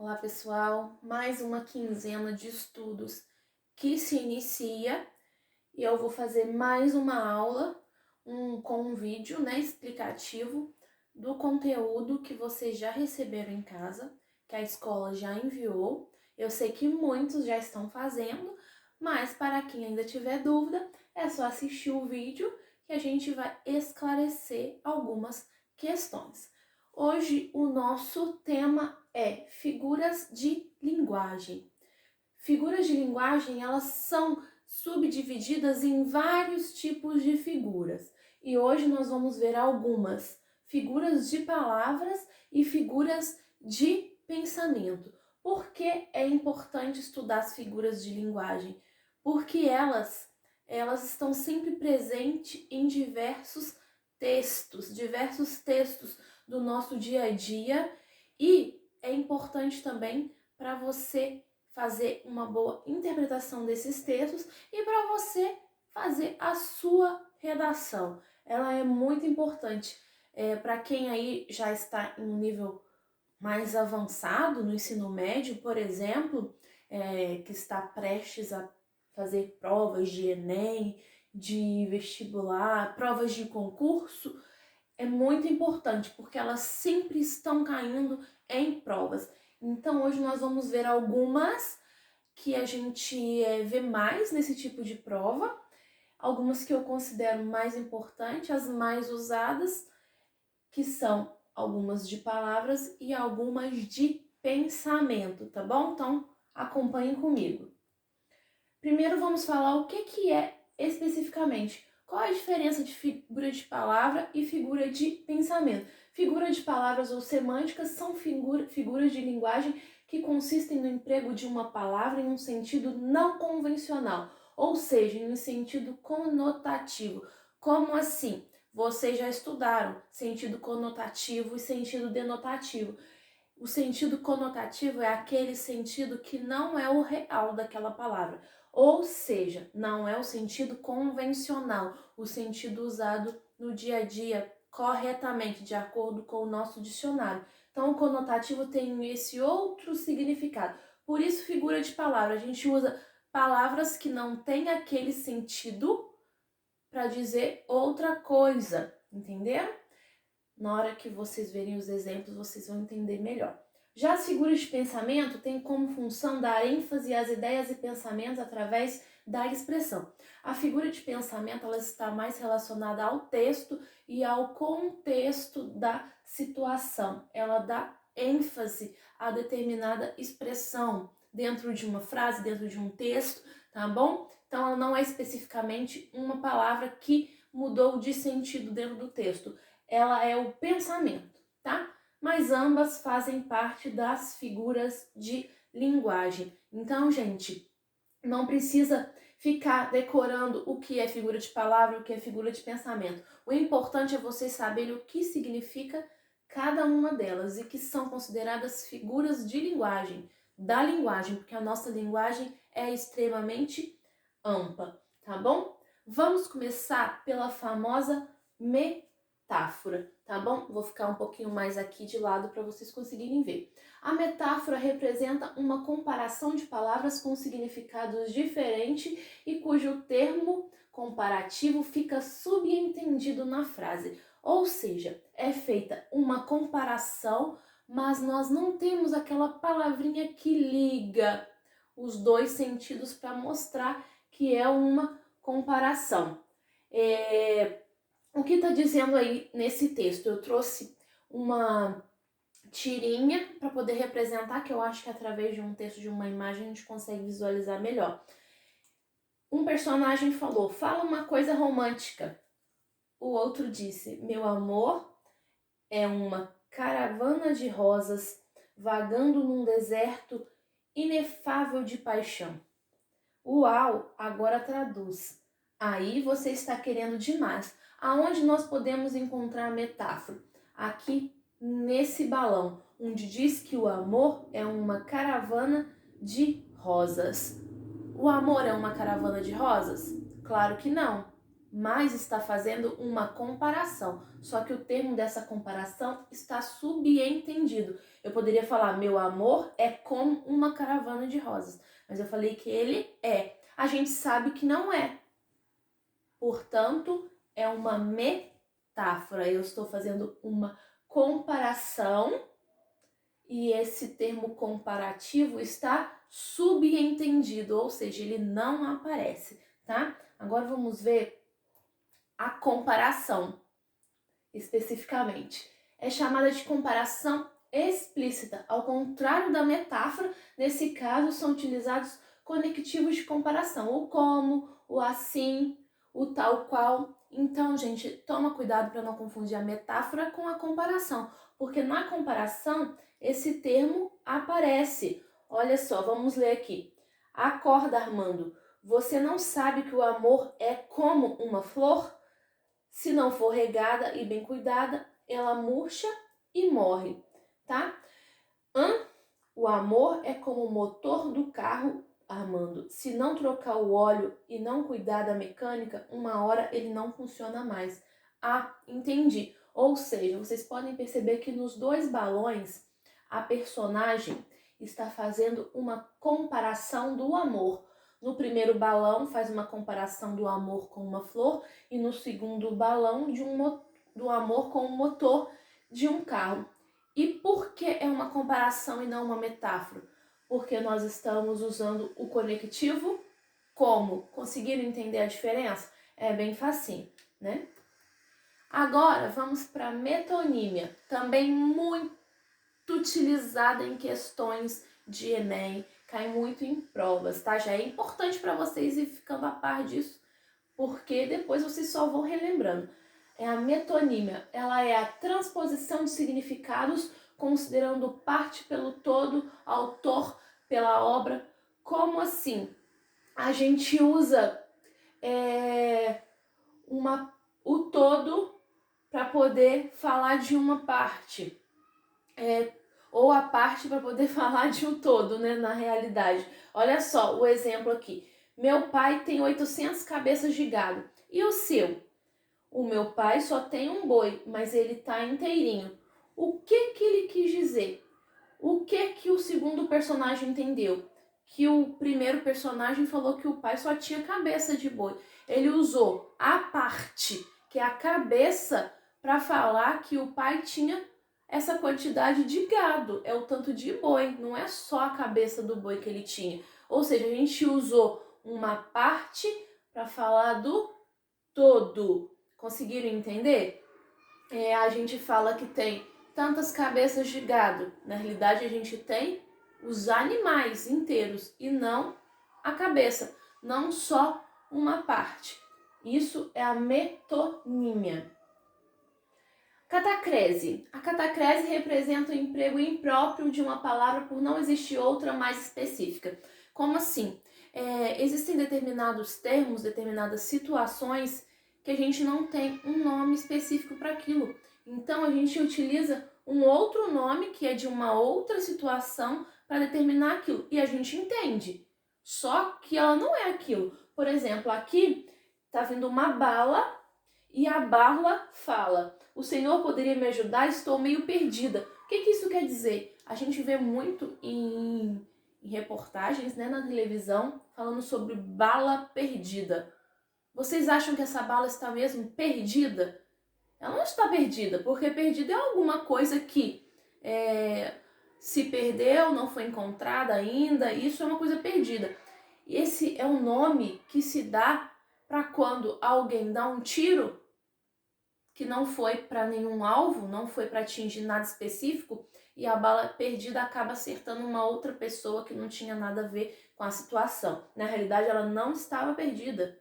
Olá pessoal, mais uma quinzena de estudos que se inicia e eu vou fazer mais uma aula com um vídeo, explicativo do conteúdo que vocês já receberam em casa, que a escola já enviou. Eu sei que muitos já estão fazendo, mas para quem ainda tiver dúvida, é só assistir o vídeo que a gente vai esclarecer algumas questões. Hoje o nosso tema é figuras de linguagem. Figuras de linguagem, elas são subdivididas em vários tipos de figuras. E hoje nós vamos ver algumas figuras de palavras e figuras de pensamento. Por que é importante estudar as figuras de linguagem? Porque elas estão sempre presentes em diversos textos do nosso dia a dia, e é importante também para você fazer uma boa interpretação desses textos e para você fazer a sua redação. Ela é muito importante para quem aí já está em um nível mais avançado no ensino médio, por exemplo, que está prestes a fazer provas de Enem, de vestibular, provas de concurso. É muito importante, porque elas sempre estão caindo em provas. Então, hoje nós vamos ver algumas que a gente vê mais nesse tipo de prova, algumas que eu considero mais importantes, as mais usadas, que são algumas de palavras e algumas de pensamento, tá bom? Então, acompanhem comigo. Primeiro vamos falar o que é especificamente. Qual é a diferença de figura de palavra e figura de pensamento? Figura de palavras ou semânticas são figuras de linguagem que consistem no emprego de uma palavra em um sentido não convencional, ou seja, em um sentido conotativo. Como assim? Vocês já estudaram sentido conotativo e sentido denotativo. O sentido conotativo é aquele sentido que não é o real daquela palavra. Ou seja, não é o sentido convencional, o sentido usado no dia a dia corretamente, de acordo com o nosso dicionário. Então, o conotativo tem esse outro significado. Por isso, figura de palavra. A gente usa palavras que não têm aquele sentido para dizer outra coisa, entenderam? Na hora que vocês verem os exemplos, vocês vão entender melhor. Já as figuras de pensamento têm como função dar ênfase às ideias e pensamentos através da expressão. A figura de pensamento ela está mais relacionada ao texto e ao contexto da situação. Ela dá ênfase a determinada expressão dentro de uma frase, dentro de um texto, tá bom? Então, ela não é especificamente uma palavra que mudou de sentido dentro do texto. Ela é o pensamento, tá? Mas ambas fazem parte das figuras de linguagem. Então, gente, não precisa ficar decorando o que é figura de palavra, o que é figura de pensamento. O importante é vocês saberem o que significa cada uma delas e que são consideradas figuras de linguagem, da linguagem, porque a nossa linguagem é extremamente ampla, tá bom? Vamos começar pela famosa metáfora, tá bom? Vou ficar um pouquinho mais aqui de lado para vocês conseguirem ver. A metáfora representa uma comparação de palavras com significados diferentes e cujo termo comparativo fica subentendido na frase. Ou seja, é feita uma comparação, mas nós não temos aquela palavrinha que liga os dois sentidos para mostrar que é uma comparação. O que está dizendo aí nesse texto? Eu trouxe uma tirinha para poder representar, que eu acho que através de um texto, de uma imagem, a gente consegue visualizar melhor. Um personagem falou: fala uma coisa romântica. O outro disse: meu amor é uma caravana de rosas vagando num deserto inefável de paixão. Uau, agora traduz. Aí você está querendo demais. Aonde nós podemos encontrar a metáfora? Aqui nesse balão, onde diz que o amor é uma caravana de rosas. O amor é uma caravana de rosas? Claro que não. mas está fazendo uma comparação. Só que o termo dessa comparação está subentendido. Eu poderia falar, meu amor é como uma caravana de rosas, mas eu falei que ele é. A gente sabe que não é. Portanto, é uma metáfora. Eu estou fazendo uma comparação e esse termo comparativo está subentendido, ou seja, ele não aparece, tá? Agora vamos ver a comparação, especificamente. É chamada de comparação explícita. Ao contrário da metáfora, nesse caso são utilizados conectivos de comparação, o como, o assim, o tal qual. Então, gente, toma cuidado para não confundir a metáfora com a comparação, porque na comparação esse termo aparece. Olha só, vamos ler aqui. Acorda, Armando. Você não sabe que o amor é como uma flor? Se não for regada e bem cuidada, ela murcha e morre, tá? O amor é como o motor do carro, Armando. Se não trocar o óleo e não cuidar da mecânica, uma hora ele não funciona mais. Ah, entendi. Ou seja, vocês podem perceber que nos dois balões, a personagem está fazendo uma comparação do amor. No primeiro balão, faz uma comparação do amor com uma flor, e no segundo balão, do amor com o motor de um carro. E por que é uma comparação e não uma metáfora? Porque nós estamos usando o conectivo como? Conseguiram entender a diferença? É bem facinho, né? Agora vamos para a metonímia, também muito utilizada em questões de Enem, cai muito em provas, tá? Já é importante para vocês ir ficando a par disso, porque depois vocês só vão relembrando. É a metonímia, ela é a transposição de significados considerando parte pelo todo, autor pela obra. Como assim? A gente usa o todo para poder falar de uma parte. Ou a parte para poder falar de um todo, né, na realidade. Olha só o exemplo aqui. Meu pai tem 800 cabeças de gado. E o seu? O meu pai só tem um boi, mas ele tá inteirinho. O que que ele quis dizer? O que que o segundo personagem entendeu? Que o primeiro personagem falou que o pai só tinha cabeça de boi. Ele usou a parte, que é a cabeça, para falar que o pai tinha essa quantidade de gado, é o tanto de boi, não é só a cabeça do boi que ele tinha. Ou seja, a gente usou uma parte para falar do todo. Conseguiram entender? A gente fala que tem tantas cabeças de gado. Na realidade, a gente tem os animais inteiros e não a cabeça, não só uma parte. Isso é a metonímia. Catacrese. A catacrese representa o emprego impróprio de uma palavra por não existir outra mais específica. Como assim? Existem determinados termos, determinadas situações que a gente não tem um nome específico para aquilo. Então, a gente utiliza um outro nome que é de uma outra situação para determinar aquilo. E a gente entende. Só que ela não é aquilo. Por exemplo, aqui está vindo uma bala e a bala fala: o Senhor poderia me ajudar? Estou meio perdida. O que isso quer dizer? A gente vê muito em reportagens, né, na televisão, falando sobre bala perdida. Vocês acham que essa bala está mesmo perdida? Ela não está perdida, porque perdida é alguma coisa que se perdeu, não foi encontrada ainda, isso é uma coisa perdida. Esse é o nome que se dá para quando alguém dá um tiro que não foi para nenhum alvo, não foi para atingir nada específico, e a bala perdida acaba acertando uma outra pessoa que não tinha nada a ver com a situação. Na realidade, ela não estava perdida.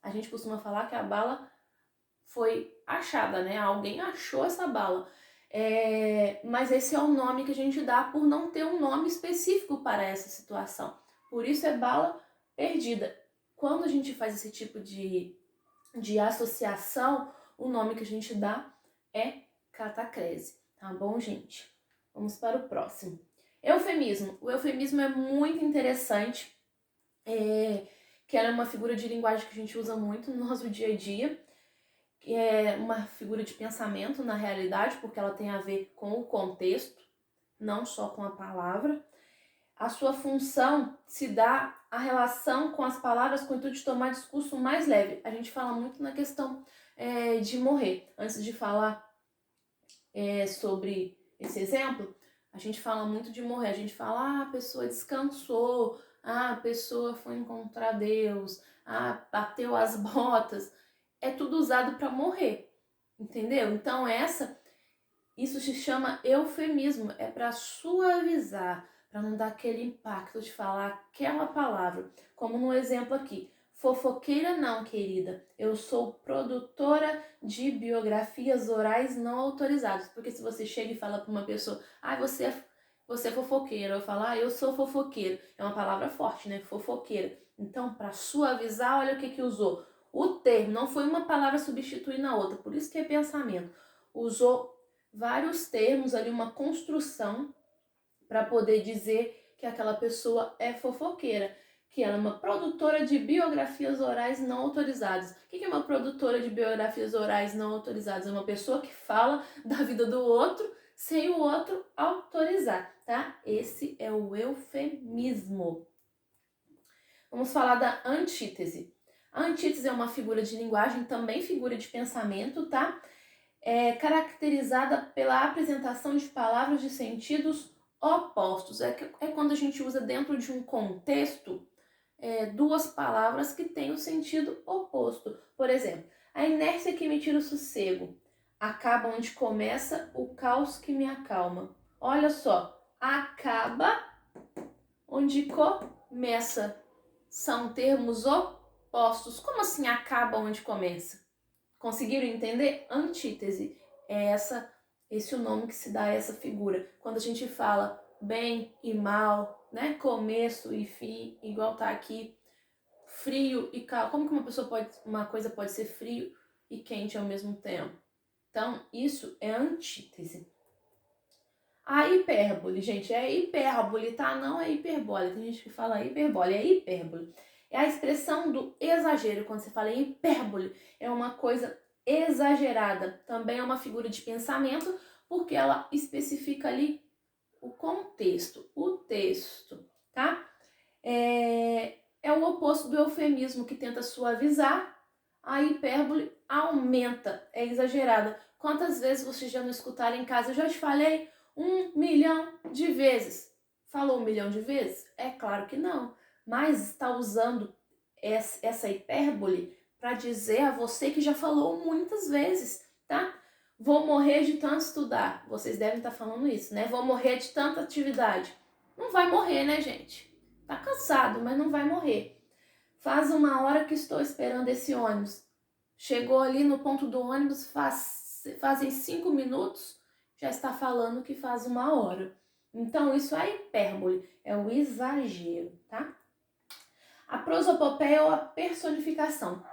A gente costuma falar que a bala foi achada, né? Alguém achou essa bala. Mas esse é o nome que a gente dá por não ter um nome específico para essa situação. Por isso é bala perdida. Quando a gente faz esse tipo de associação, o nome que a gente dá é catacrese, tá bom, gente? Vamos para o próximo. Eufemismo. O eufemismo é muito interessante. que ela é uma figura de linguagem que a gente usa muito no nosso dia a dia, que é uma figura de pensamento na realidade, porque ela tem a ver com o contexto, não só com a palavra. A sua função se dá a relação com as palavras com o intuito de tomar discurso mais leve. A gente fala muito na questão de morrer. Antes de falar sobre esse exemplo, a gente fala muito de morrer. A gente fala, a pessoa descansou, a pessoa foi encontrar Deus, bateu as botas. É tudo usado para morrer, entendeu? Então isso se chama eufemismo, é para suavizar, para não dar aquele impacto de falar aquela palavra. Como no exemplo aqui, fofoqueira não, querida, eu sou produtora de biografias orais não autorizadas. Porque se você chega e fala para uma pessoa, você é fofoqueira, eu falo, eu sou fofoqueiro, é uma palavra forte, né, fofoqueira. Então, para suavizar, olha o que usou. O termo, não foi uma palavra substituindo a outra, por isso que é pensamento. Usou vários termos ali, uma construção para poder dizer que aquela pessoa é fofoqueira, que ela é uma produtora de biografias orais não autorizadas. O que é uma produtora de biografias orais não autorizadas? É uma pessoa que fala da vida do outro sem o outro autorizar, tá? Esse é o eufemismo. Vamos falar da antítese. A antítese é uma figura de linguagem, também figura de pensamento, tá? É caracterizada pela apresentação de palavras de sentidos opostos. É quando a gente usa dentro de um contexto duas palavras que têm o sentido oposto. Por exemplo, a inércia que me tira o sossego acaba onde começa o caos que me acalma. Olha só, acaba onde começa. São termos opostos. Como assim acaba onde começa? Conseguiram entender? Antítese é esse o nome que se dá a essa figura. Quando a gente fala bem e mal, né? Começo e fim, igual tá aqui, frio e calor. Como que uma coisa pode ser frio e quente ao mesmo tempo? Então, isso é antítese. A hipérbole, gente, é hipérbole, tá? Não é hiperbole. Tem gente que fala hiperbole, é hipérbole. É a expressão do exagero. Quando você fala em hipérbole, é uma coisa exagerada. Também é uma figura de pensamento, porque ela especifica ali o contexto, o texto, tá? É o oposto do eufemismo, que tenta suavizar. A hipérbole aumenta, é exagerada. Quantas vezes vocês já não escutaram em casa? Eu já te falei 1 milhão de vezes. Falou 1 milhão de vezes? É claro que não. Mas está usando essa hipérbole para dizer a você que já falou muitas vezes, tá? Vou morrer de tanto estudar. Vocês devem estar falando isso, né? Vou morrer de tanta atividade. Não vai morrer, né, gente? Tá cansado, mas não vai morrer. Faz 1 hora que estou esperando esse ônibus. Chegou ali no ponto do ônibus, fazem 5 minutos, já está falando que faz 1 hora. Então, isso é hipérbole, é o exagero, tá? A prosopopeia ou a personificação.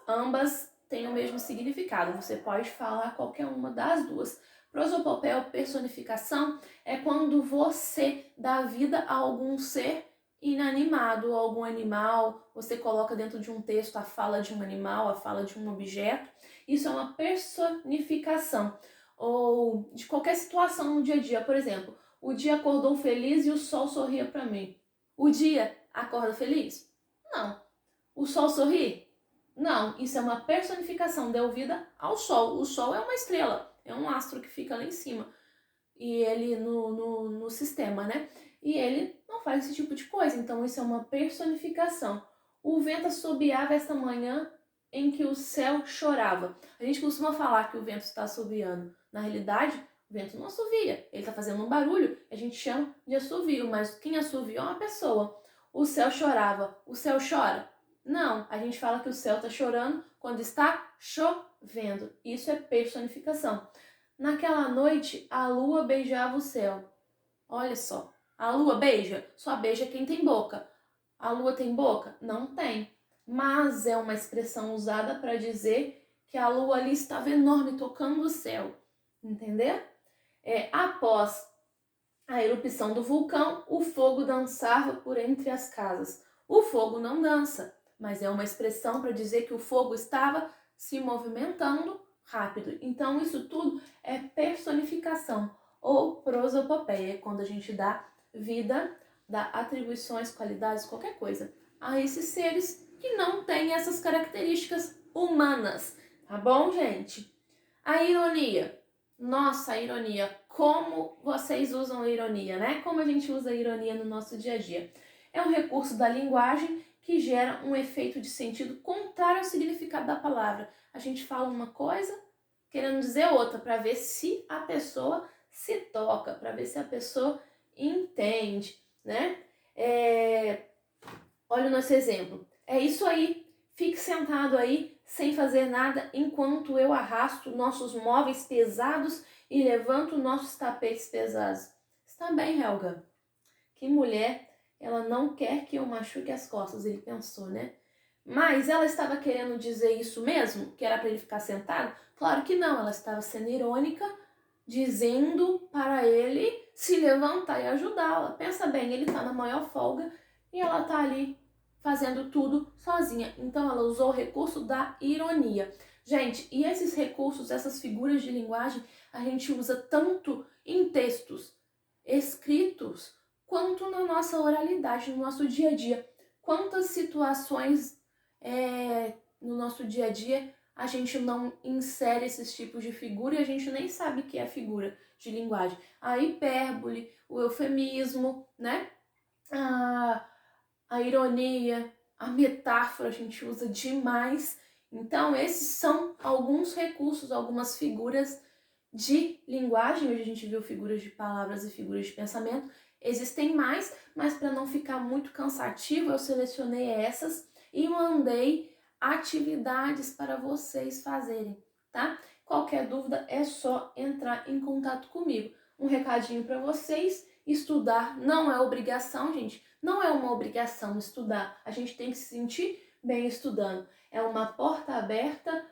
Ambas têm o mesmo significado, você pode falar qualquer uma das duas. Prosopopeia ou personificação é quando você dá vida a algum ser inanimado, algum animal, você coloca dentro de um texto a fala de um animal, a fala de um objeto. Isso é uma personificação, ou de qualquer situação no dia a dia. Por exemplo, o dia acordou feliz e o sol sorria para mim. O dia acorda feliz? Não. O sol sorri? Não. Isso é uma personificação, deu vida ao sol. O sol é uma estrela, é um astro que fica lá em cima, e ele no sistema, né? E ele não faz esse tipo de coisa, então isso é uma personificação. O vento assobiava esta manhã em que o céu chorava. A gente costuma falar que o vento está assobiando. Na realidade, o vento não assovia, ele está fazendo um barulho, a gente chama de assovio, mas quem assoviou é uma pessoa. O céu chorava. O céu chora? Não, a gente fala que o céu está chorando quando está chovendo. Isso é personificação. Naquela noite, a lua beijava o céu. Olha só, a lua beija? Só beija quem tem boca. A lua tem boca? Não tem. Mas é uma expressão usada para dizer que a lua ali estava enorme, tocando o céu. Entendeu? Após a erupção do vulcão, o fogo dançava por entre as casas. O fogo não dança, mas é uma expressão para dizer que o fogo estava se movimentando rápido. Então, isso tudo é personificação ou prosopopeia, quando a gente dá vida, dá atribuições, qualidades, qualquer coisa a esses seres que não têm essas características humanas, tá bom, gente? A ironia. Nossa, a ironia. Como vocês usam a ironia, né? Como a gente usa a ironia no nosso dia a dia. É um recurso da linguagem que gera um efeito de sentido contrário ao significado da palavra. A gente fala uma coisa querendo dizer outra, para ver se a pessoa se toca, para ver se a pessoa entende, né? Olha o nosso exemplo. É isso aí. Fique sentado aí sem fazer nada enquanto eu arrasto nossos móveis pesados e levanto nossos tapetes pesados. Está bem, Helga. Que mulher, ela não quer que eu machuque as costas, ele pensou, né? Mas ela estava querendo dizer isso mesmo? Que era para ele ficar sentado? Claro que não, ela estava sendo irônica, dizendo para ele se levantar e ajudá-la. Pensa bem, ele está na maior folga e ela está ali fazendo tudo sozinha. Então ela usou o recurso da ironia. Gente, e esses recursos, essas figuras de linguagem, a gente usa tanto em textos escritos quanto na nossa oralidade, no nosso dia a dia. Quantas situações no nosso dia a dia a gente não insere esses tipos de figura e a gente nem sabe o que é figura de linguagem. A hipérbole, o eufemismo, né? A ironia, a metáfora a gente usa demais. Então, esses são alguns recursos, algumas figuras de linguagem. Hoje a gente viu figuras de palavras e figuras de pensamento. Existem mais, mas para não ficar muito cansativo, eu selecionei essas e mandei atividades para vocês fazerem, tá? Qualquer dúvida é só entrar em contato comigo. Um recadinho para vocês: estudar não é obrigação, gente. Não é uma obrigação estudar. A gente tem que se sentir bem estudando. É uma porta aberta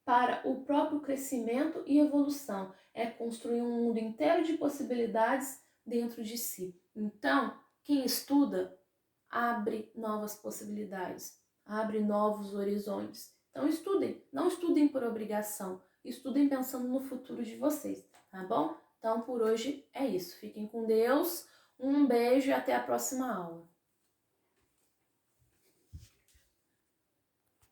para o próprio crescimento e evolução. É construir um mundo inteiro de possibilidades dentro de si. Então, quem estuda abre novas possibilidades, abre novos horizontes. Então, estudem. Não estudem por obrigação. Estudem pensando no futuro de vocês, tá bom? Então, por hoje é isso. Fiquem com Deus. Um beijo e até a próxima aula.